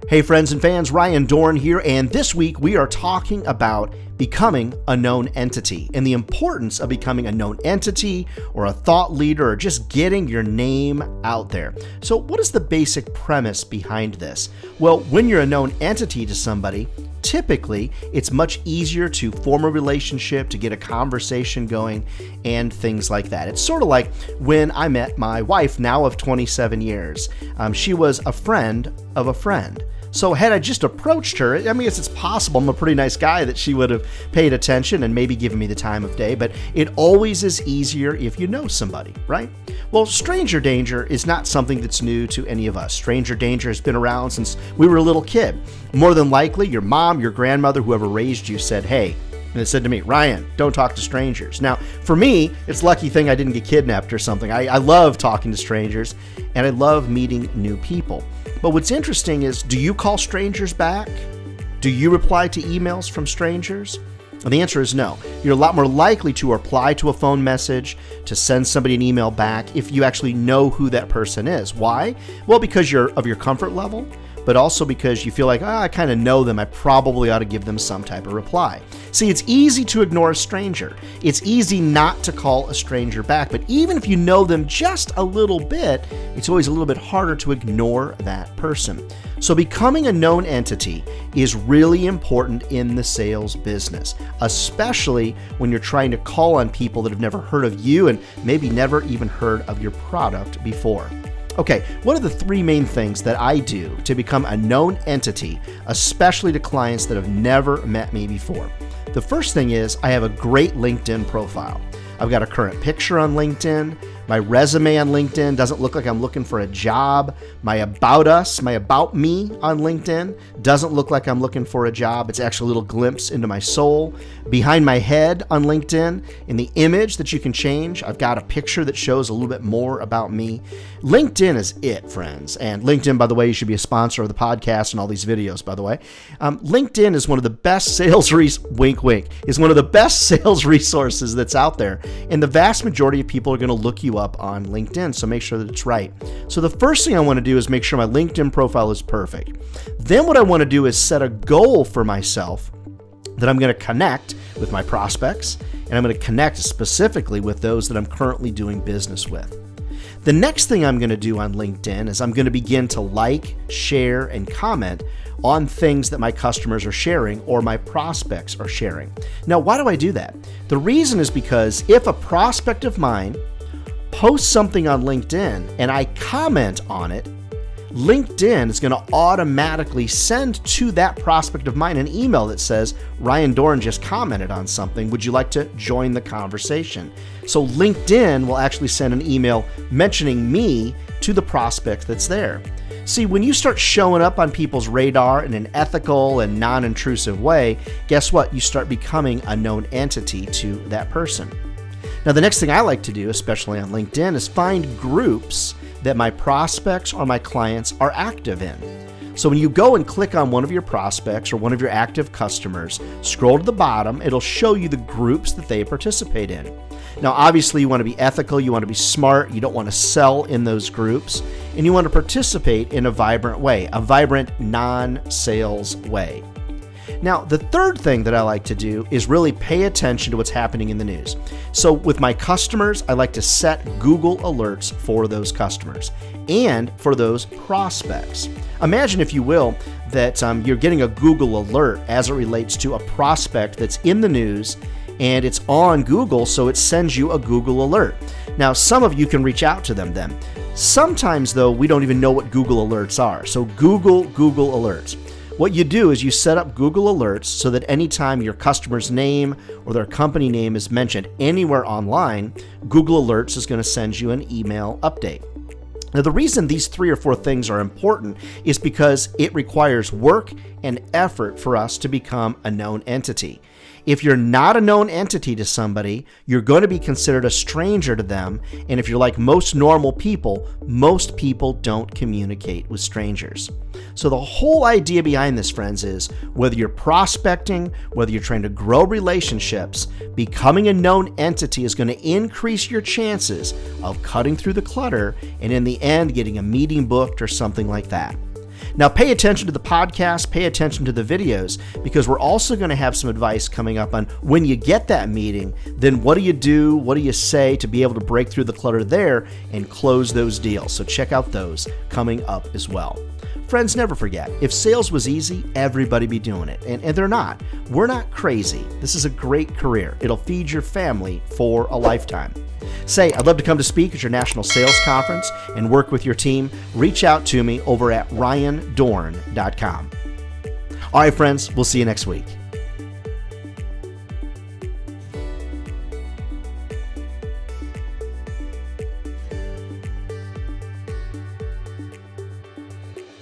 Hey friends and fans, Ryan Dohrn here, and this week we are talking about becoming a known entity and the importance of becoming a known entity or a thought leader or just getting your name out there. So what is the basic premise behind this? Well, when you're a known entity to somebody, typically it's much easier to form a relationship, to get a conversation going, and things like that. It's sort of like when I met my wife, now of 27 years. She was a friend of a friend. So had I just approached her, I mean, it's possible, I'm a pretty nice guy, that she would have paid attention and maybe given me the time of day, but it always is easier if you know somebody, right? Well, stranger danger is not something that's new to any of us. Stranger danger has been around since we were a little kid. More than likely, your mom, your grandmother, whoever raised you said, hey, and it said to me, Ryan, don't talk to strangers. Now, for me, it's a lucky thing I didn't get kidnapped or something. I love talking to strangers, and I love meeting new people. But what's interesting is, do you call strangers back? Do you reply to emails from strangers? And the answer is no. You're a lot more likely to reply to a phone message, to send somebody an email back if you actually know who that person is. Why? Well, because of your comfort level, but also because you feel like, I kind of know them, I probably ought to give them some type of reply. See, it's easy to ignore a stranger. It's easy not to call a stranger back, but even if you know them just a little bit, it's always a little bit harder to ignore that person. So becoming a known entity is really important in the sales business, especially when you're trying to call on people that have never heard of you and maybe never even heard of your product before. Okay, what are the three main things that I do to become a known entity, especially to clients that have never met me before? The first thing is I have a great LinkedIn profile. I've got a current picture on LinkedIn. My resume on LinkedIn doesn't look like I'm looking for a job. My about me on LinkedIn doesn't look like I'm looking for a job. It's actually a little glimpse into my soul. Behind my head on LinkedIn, in the image that you can change, I've got a picture that shows a little bit more about me. LinkedIn is it, friends. And LinkedIn, by the way, you should be a sponsor of the podcast and all these videos, by the way. LinkedIn is one of the best sales is one of the best sales resources that's out there. And the vast majority of people are going to look you up on LinkedIn, so make sure that it's right. So the first thing I want to do is make sure my LinkedIn profile is perfect. Then what I want to do is set a goal for myself that I'm going to connect with my prospects, and I'm going to connect specifically with those that I'm currently doing business with. The next thing I'm going to do on LinkedIn is I'm going to begin to like, share, and comment on things that my customers are sharing or my prospects are sharing. Now, why do I do that? The reason is because if a prospect of mine posts something on LinkedIn and I comment on it, LinkedIn is going to automatically send to that prospect of mine an email that says, Ryan Dohrn just commented on something. Would you like to join the conversation? So LinkedIn will actually send an email mentioning me to the prospect that's there. See, when you start showing up on people's radar in an ethical and non-intrusive way, guess what? You start becoming a known entity to that person. Now, the next thing I like to do, especially on LinkedIn, is find groups that my prospects or my clients are active in. So when you go and click on one of your prospects or one of your active customers, scroll to the bottom, it'll show you the groups that they participate in. Now, obviously, you want to be ethical, you want to be smart, you don't want to sell in those groups, and you want to participate in a vibrant way, a vibrant non-sales way. Now, the third thing that I like to do is really pay attention to what's happening in the news. So with my customers, I like to set Google alerts for those customers and for those prospects. Imagine, if you will, that you're getting a Google alert as it relates to a prospect that's in the news and it's on Google, so it sends you a Google alert. Now, some of you can reach out to them then. Sometimes, though, we don't even know what Google alerts are. So Google alerts. What you do is you set up Google alerts so that anytime your customer's name or their company name is mentioned anywhere online, Google Alerts is going to send you an email update. Now, the reason these 3 or 4 things are important is because it requires work and effort for us to become a known entity. If you're not a known entity to somebody, you're going to be considered a stranger to them. And if you're like most normal people, most people don't communicate with strangers. So the whole idea behind this, friends, is whether you're prospecting, whether you're trying to grow relationships, becoming a known entity is going to increase your chances of cutting through the clutter and in the end getting a meeting booked or something like that. Now, pay attention to the podcast, pay attention to the videos, because we're also going to have some advice coming up on when you get that meeting, then what do you do? What do you say to be able to break through the clutter there and close those deals? So check out those coming up as well. Friends, never forget, if sales was easy, everybody'd be doing it. And they're not. We're not crazy. This is a great career. It'll feed your family for a lifetime. Say, I'd love to come to speak at your national sales conference and work with your team. Reach out to me over at ryandohrn.com. All right, friends, we'll see you next week.